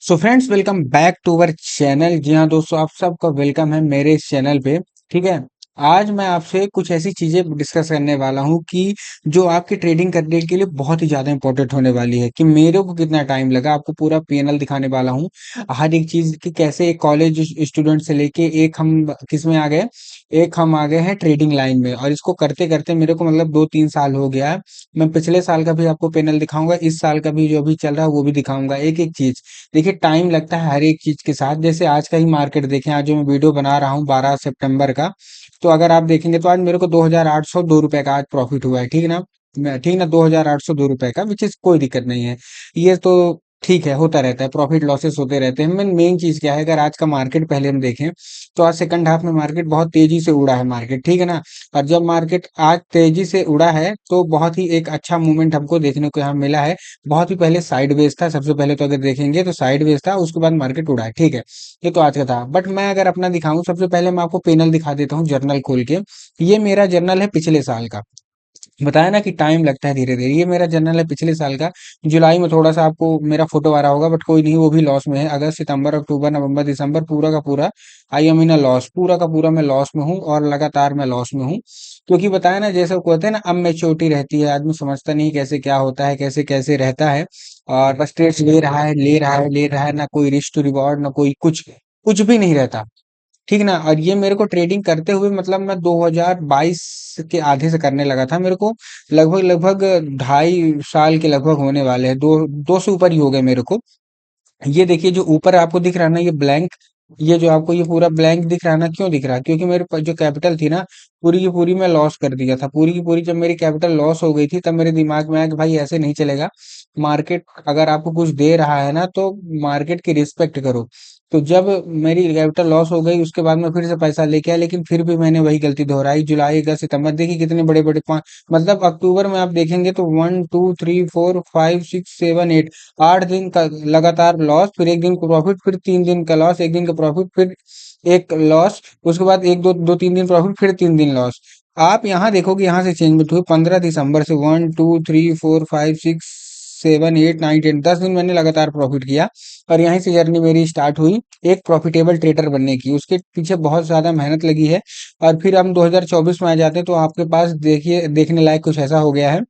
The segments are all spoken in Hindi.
So friends, welcome back to our channel. जी हाँ दोस्तों, आप सबका वेलकम है मेरे इस चैनल पे। ठीक है। आज मैं आपसे कुछ ऐसी चीजें डिस्कस करने वाला हूँ कि जो आपकी ट्रेडिंग करने के लिए बहुत ही ज्यादा इंपॉर्टेंट होने वाली है। कि मेरे को कितना टाइम लगा, आपको पूरा पीएनएल दिखाने वाला हूँ। हर एक चीज की कैसे एक कॉलेज स्टूडेंट से लेके एक हम किस में आ गए, एक हम आ गए हैं ट्रेडिंग लाइन में। और इसको करते करते मेरे को मतलब 2-3 साल हो गया है। मैं पिछले साल का भी आपको पैनल दिखाऊंगा, इस साल का भी जो अभी चल रहा है वो भी दिखाऊंगा, एक एक चीज। देखिए, टाइम लगता है हर एक चीज के साथ। जैसे आज का ही मार्केट देखें, आज जो मैं वीडियो बना रहा हूँ 12 सितंबर का, तो अगर आप देखेंगे तो आज मेरे को 2,802 रुपए का आज प्रॉफिट हुआ है। ठीक ना। ठीक ना, 2,802 रुपए का, विच इज कोई दिक्कत नहीं है। ये तो ठीक है, होता रहता है, प्रॉफिट लॉसेस होते रहते हैं। मेन चीज क्या है, अगर आज का मार्केट पहले हम देखें तो आज सेकंड हाफ में मार्केट बहुत तेजी से उड़ा है मार्केट। ठीक है ना। और जब मार्केट आज तेजी से उड़ा है तो बहुत ही एक अच्छा मूवमेंट हमको देखने को यहाँ मिला है। बहुत ही पहले साइडवेज था, सबसे पहले तो अगर देखेंगे तो साइडवेज था, उसके बाद मार्केट उड़ा है। ठीक है। ये तो आज का था, बट मैं अगर अपना दिखाऊं, सबसे पहले मैं आपको पैनल दिखा देता हूँ जर्नल खोल के। ये मेरा जर्नल है पिछले साल का। बताया ना कि टाइम लगता है धीरे धीरे। ये मेरा जर्नल है पिछले साल का। जुलाई में थोड़ा सा आपको मेरा फोटो आ रहा होगा, बट कोई नहीं, वो भी लॉस में है। अगस्त, सितंबर, अक्टूबर, नवंबर, दिसंबर, पूरा का पूरा I am in a loss, पूरा का पूरा मैं लॉस में हूँ और लगातार मैं लॉस में हूँ। क्योंकि बताया ना, जैसे वो कहते हैं ना, अब मेच्योरिटी रहती है, आदमी समझता नहीं कैसे क्या होता है, कैसे कैसे रहता है। और बस ट्रेड्स ले रहा है, ले रहा है, ले रहा है, ना कोई रिस्क टू रिवॉर्ड, ना कोई कुछ, कुछ भी नहीं रहता। ठीक ना। और ये मेरे को ट्रेडिंग करते हुए मतलब मैं 2022 के आधे से करने लगा था। मेरे को लगभग लगभग 2.5 साल के लगभग होने वाले हैं, दो से ऊपर ही हो गए मेरे को। ये देखिए, जो ऊपर आपको दिख रहा है ना, ये ब्लैंक, ये जो आपको ये पूरा ब्लैंक दिख रहा है ना, क्यों दिख रहा है? क्योंकि मेरे पास जो कैपिटल थी ना, पूरी की पूरी मैं लॉस कर दिया था। पूरी की पूरी जब मेरी कैपिटल लॉस हो गई थी, तब मेरे दिमाग में आया कि भाई ऐसे नहीं चलेगा। मार्केट अगर आपको कुछ दे रहा है ना, तो मार्केट की रिस्पेक्ट करो। तो जब मेरी कैपिटल लॉस हो गई, उसके बाद मैं फिर से पैसा लेके आया, लेकिन फिर भी मैंने वही गलती दोहराई। जुलाई, अगस्त, सितंबर, देखिए कितने बड़े बड़े मतलब अक्टूबर में आप देखेंगे तो 1, 2, 3, 4, 5, 6, 7, 8, 8 दिन का लगातार लॉस, फिर एक दिन का प्रॉफिट, फिर 3 दिन का लॉस, एक दिन का प्रॉफिट, फिर एक लॉस, उसके बाद एक दो दो 3 दिन प्रॉफिट, फिर 3 दिन लॉस। आप यहाँ देखोगे, यहाँ से चेंज मत हुए 15 दिसंबर से 1, 2, 3, 4, 5, 6, 7, 8, 9, 10, 10 दिन मैंने लगातार प्रॉफिट किया। और यहीं से जर्नी मेरी स्टार्ट हुई एक प्रॉफिटेबल ट्रेडर बनने की। उसके पीछे बहुत ज्यादा मेहनत लगी है। और फिर हम 2024 में आ जाते हैं तो आपके पास देखिए, देखने लायक कुछ ऐसा हो गया है।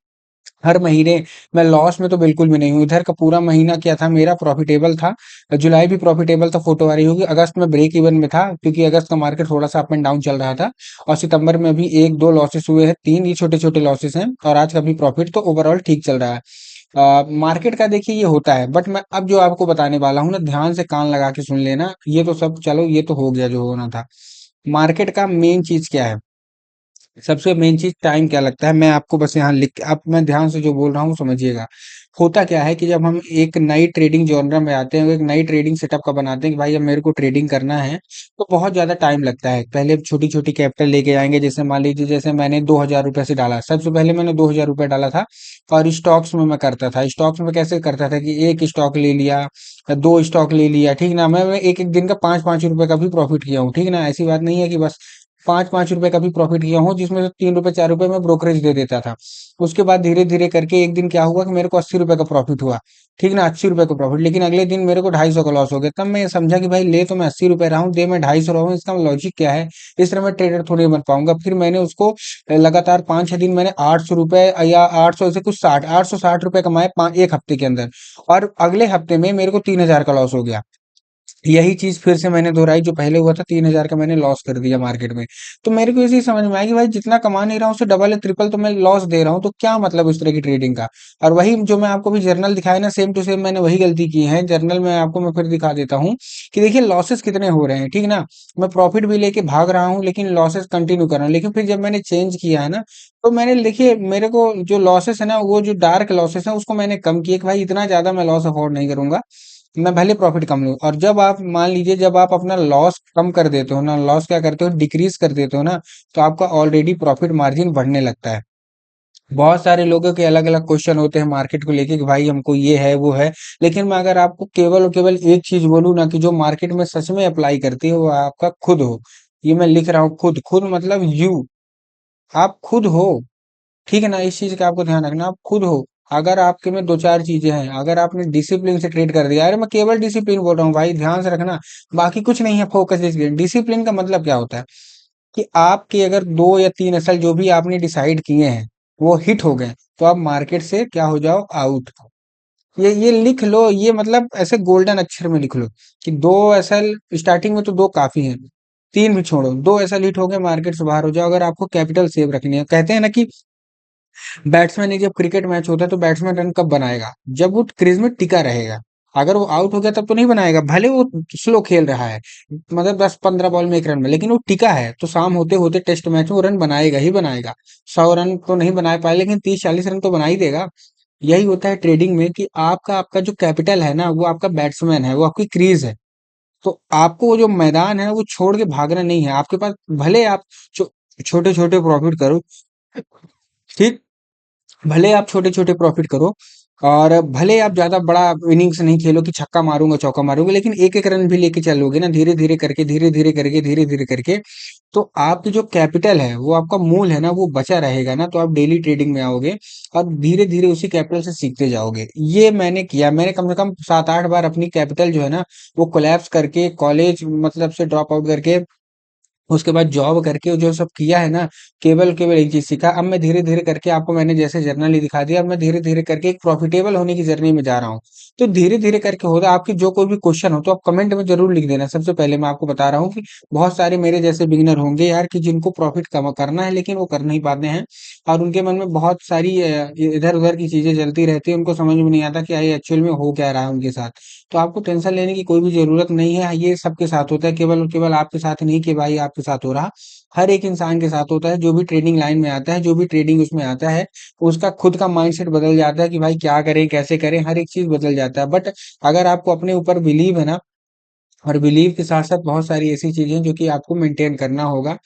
हर महीने मैं लॉस में तो बिल्कुल भी नहीं हूँ। इधर का पूरा महीना क्या था, मेरा प्रॉफिटेबल था। जुलाई भी प्रॉफिटेबल था, फोटो आ रही होगी। अगस्त में ब्रेक इवन में था, क्योंकि अगस्त का मार्केट थोड़ा सा अप एंड डाउन चल रहा था। और सितंबर में भी एक दो लॉसेस हुए हैं, तीन, ये छोटे छोटे लॉसेस हैं। और आज का भी प्रॉफिट तो ओवरऑल ठीक चल रहा है। मार्केट का देखिए ये होता है, बट मैं अब जो आपको बताने वाला हूँ ना, ध्यान से कान लगा के सुन लेना। ये तो सब चलो, ये तो हो गया जो होना था। मार्केट का मेन चीज क्या है, सबसे मेन चीज टाइम क्या लगता है, मैं आपको बस यहाँ लिख, अब मैं ध्यान से जो बोल रहा हूँ समझिएगा। होता क्या है कि जब हम एक नई ट्रेडिंग जॉनर में आते हैं, एक नई ट्रेडिंग सेटअप का बनाते हैं कि भाई अब मेरे को ट्रेडिंग करना है, तो बहुत ज्यादा टाइम लगता है। पहले छोटी छोटी कैपिटल लेके आएंगे, जैसे मान लीजिए, जैसे मैंने 2,000 रुपए से डाला, सबसे पहले मैंने 2,000 रुपए डाला था। और स्टॉक्स में मैं करता था। स्टॉक्स में कैसे करता था कि एक स्टॉक ले लिया, दो स्टॉक ले लिया। ठीक ना। मैं एक एक दिन का 5-5 रुपए का भी प्रॉफिट किया हूँ। ठीक ना। ऐसी बात नहीं है कि बस 5-5 रुपए का भी प्रॉफिट किया हूँ, जिसमें से 3 रुपए 4 रुपए मैं ब्रोकरेज दे देता था। उसके बाद धीरे धीरे करके एक दिन क्या हुआ कि मेरे को 80 रुपए का प्रॉफिट हुआ। ठीक ना। 80 रुपए का प्रॉफिट, लेकिन अगले दिन मेरे को 250 का लॉस हो गया। तब मैं ये समझा कि भाई ले तो मैं 80 रुपए रहा हूँ, दे मैं 250 रहा हूँ, इसका लॉजिक क्या है? इस तरह मैं ट्रेडर थोड़ी बन पाऊंगा। फिर मैंने उसको लगातार 5-6 दिन मैंने 800 रुपए या 800 से कुछ 860 रुपए कमाए एक हफ्ते के अंदर। और अगले हफ्ते में मेरे को 3,000 का लॉस हो गया। यही चीज फिर से मैंने दोहराई, जो पहले हुआ था 3,000 का मैंने लॉस कर दिया मार्केट में। तो मेरे को इसी समझ में आया कि भाई जितना कमा नहीं रहा हूँ, उससे डबल या ट्रिपल तो मैं लॉस दे रहा हूँ, तो क्या मतलब उस तरह की ट्रेडिंग का। और वही जो मैं आपको भी जर्नल दिखाया ना, सेम टू सेम मैंने वही गलती की है जर्नल में। आपको मैं फिर दिखा देता हूँ कि देखिए लॉसेस कितने हो रहे हैं। ठीक ना। मैं प्रॉफिट भी लेके भाग रहा हूँ, लेकिन लॉसेस कंटिन्यू कर रहा हूँ। लेकिन फिर जब मैंने चेंज किया है ना, तो मैंने देखिए, मेरे को जो लॉसेस है ना, वो जो डार्क लॉसेस है, उसको मैंने कम किया कि भाई इतना ज्यादा मैं लॉस अफोर्ड नहीं करूंगा। मैं भले प्रॉफिट कम लूँ। और जब आप मान लीजिए, जब आप अपना लॉस कम कर देते हो ना, लॉस क्या करते हो, डिक्रीज कर देते हो ना, तो आपका ऑलरेडी प्रॉफिट मार्जिन बढ़ने लगता है। बहुत सारे लोगों के अलग अलग क्वेश्चन होते हैं मार्केट को लेके कि भाई हमको ये है वो है। लेकिन मैं अगर आपको केवल और केवल एक चीज बोलूँ ना, कि जो मार्केट में सच में अप्लाई करती है, वो आपका खुद हो। ये मैं लिख रहा हूँ, खुद, खुद मतलब यू, आप खुद हो। ठीक है ना। इस चीज का आपको ध्यान रखना, आप खुद हो। अगर आपके में दो चार चीजें हैं, अगर आपने डिसिप्लिन से ट्रेड कर दिया, अरे मैं केवल डिसिप्लिन बोल रहा हूँ भाई, ध्यान से रखना, बाकी कुछ नहीं है, फोकस डिसिप्लिन। डिसिप्लिन का मतलब क्या होता है कि आपके अगर 2 या 3 असल जो भी आपने डिसाइड किए हैं वो हिट हो गए, तो आप मार्केट से क्या हो जाओ, आउट। ये लिख लो, ये मतलब ऐसे गोल्डन अक्षर में लिख लो कि 2 एसएल स्टार्टिंग में तो 2 काफी हैं, 3 भी छोड़ो, 2 एसएल हिट हो गए, मार्केट से बाहर हो जाओ। अगर आपको कैपिटल सेव रखनी है, कहते हैं ना कि बैट्समैन जब क्रिकेट मैच होता है तो बैट्समैन रन कब बनाएगा, जब वो क्रीज में टिका रहेगा। अगर वो आउट हो गया तब तो नहीं बनाएगा, भले वो स्लो खेल रहा है, मतलब 10-15 बॉल में 1 रन में, लेकिन वो टिका है तो शाम होते होते टेस्ट मैच में वो रन बनाएगा ही बनाएगा। 100 रन तो नहीं बना पाए, लेकिन 30-40 रन तो बना ही देगा। यही होता है ट्रेडिंग में कि आपका आपका जो कैपिटल है ना, वो आपका बैट्समैन है, वो आपकी क्रीज है। तो आपको वो जो मैदान है वो छोड़ के भागना नहीं है आपके पास, भले आप छोटे छोटे प्रॉफिट करो, ठीक, भले आप छोटे-छोटे प्रॉफिट करो और भले आप ज़्यादा बड़ा इनिंग्स नहीं खेलो कि छक्का मारूँगा, चौका मारूँगा, लेकिन एक-एक रन भी लेके चलोगे ना, धीरे-धीरे करके, धीरे-धीरे करके, धीरे-धीरे करके, तो आपकी जो कैपिटल है, वो आपका मूल है ना, वो बचा रहेगा ना, तो आप डेली ट्रेडिंग में आओगे और धीरे-धीरे उसी कैपिटल से सीखते जाओगे। ये मैंने किया, मैंने कम से कम 7-8 बार अपनी कैपिटल जो है ना, वो कोलैप्स करके, कॉलेज मतलब से ड्रॉप आउट करके, उसके बाद जॉब करके जो सब किया है ना, केवल केवल एक चीज सीखा। अब मैं धीरे धीरे करके आपको मैंने जैसे जर्नल ही दिखा दिया, अब मैं धीरे धीरे करके एक प्रॉफिटेबल होने की जर्नी में जा रहा हूँ। तो धीरे धीरे करके होगा। आपकी जो कोई भी क्वेश्चन हो तो आप कमेंट में जरूर लिख देना। सबसे पहले मैं आपको बता रहा हूँ कि बहुत सारे मेरे जैसे बिगिनर होंगे यार कि जिनको प्रॉफिट कम करना है लेकिन वो कर नहीं पाते हैं, और उनके मन में बहुत सारी इधर उधर की चीजें चलती रहती है, उनको समझ में नहीं आता कि ये एक्चुअल में हो क्या रहा है उनके साथ। तो आपको टेंशन लेने की कोई भी जरूरत नहीं है, ये सबके साथ होता है, केवल और केवल आपके साथ नहीं कि भाई आपके साथ हो रहा, हर एक इंसान के साथ होता है। जो भी ट्रेडिंग लाइन में आता है, जो भी ट्रेडिंग उसमें आता है, उसका खुद का माइंडसेट बदल जाता है कि भाई क्या करें, कैसे करें, हर एक चीज बदल जाता है। बट अगर आपको अपने ऊपर बिलीव है ना, और बिलीव के साथ साथ बहुत सारी ऐसी चीजें जो कि आपको मेंटेन करना होगा,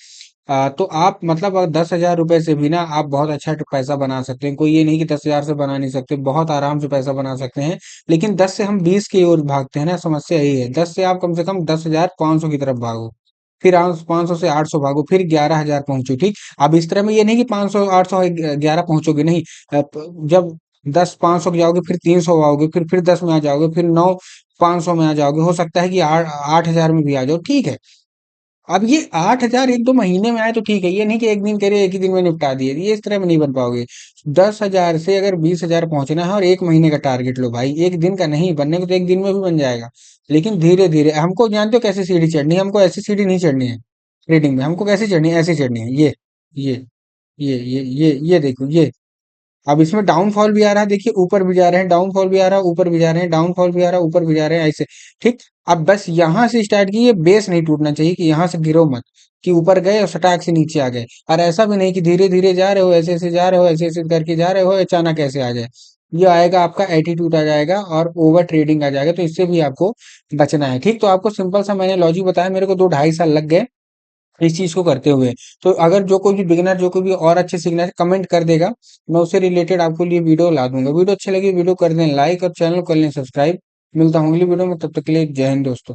तो आप मतलब 10,000 रुपए से भी ना आप बहुत अच्छा पैसा बना सकते हैं। कोई ये नहीं कि 10,000 से बना नहीं सकते, बहुत आराम से पैसा बना सकते हैं। लेकिन 10 से हम 20 की ओर भागते हैं ना, समस्या यही है। 10 से आप कम से कम 10,500 की तरफ भागो, फिर 500 से 800 भागो, फिर 11,000 पहुंचो, ठीक। अब इस तरह में ये नहीं कि 500 800 11 पहुंचोगे, नहीं। जब 10 500 जाओगे, फिर 300 आओगे, फिर 10 में आ जाओगे, फिर 9 500 में आ जाओगे, हो सकता है कि 8,000 में भी आ जाओ, ठीक है। अब ये 8,000 1-2 महीने में आए तो ठीक है, ये नहीं कि एक दिन करे एक ही दिन में निपटा दिए, ये इस तरह में नहीं बन पाओगे। 10,000 से अगर 20,000 पहुंचना है और 1 महीने का टारगेट लो भाई, एक दिन का नहीं, बनने को तो एक दिन में भी बन जाएगा। लेकिन धीरे धीरे, हमको जानते हो कैसे सीढ़ी चढ़नी है, हमको ऐसी सीढ़ी नहीं चढ़नी है। ट्रेडिंग में हमको कैसे चढ़नी है, ऐसे चढ़नी है, ये ये देखो ये। अब इसमें डाउनफॉल भी आ रहा है, देखिए ऊपर भी जा रहे हैं, डाउनफॉल भी आ रहा है, ऊपर भी जा रहे हैं, डाउनफॉल भी आ रहा है, ऊपर भी जा रहे हैं, ऐसे, ठीक। अब बस यहाँ से स्टार्ट कीजिए, बेस नहीं टूटना चाहिए कि यहाँ से गिरो मत, कि ऊपर गए और सटाक से नीचे आ गए। और ऐसा भी नहीं कि धीरे धीरे जा रहे हो, ऐसे ऐसे जा रहे हो, ऐसे ऐसे करके जा रहे हो, अचानक ऐसे आ जाए। ये आएगा, आपका एटीट्यूड आ जाएगा और ओवर ट्रेडिंग आ जाएगा, तो इससे भी आपको बचना है, ठीक। तो आपको सिंपल सा मैंने लॉजिक बताया, मेरे को 2 ढाई साल लग गए इस चीज को करते हुए। तो अगर जो कोई भी बिगिनर, जो कोई भी और अच्छे सीखना है, कमेंट कर देगा, मैं उससे रिलेटेड आपको लिए वीडियो ला दूंगा। वीडियो अच्छी लगी, वीडियो कर दें लाइक और चैनल कर लें सब्सक्राइब। मिलता हूँ अगली वीडियो में, तब तक के लिए जय हिंद दोस्तों।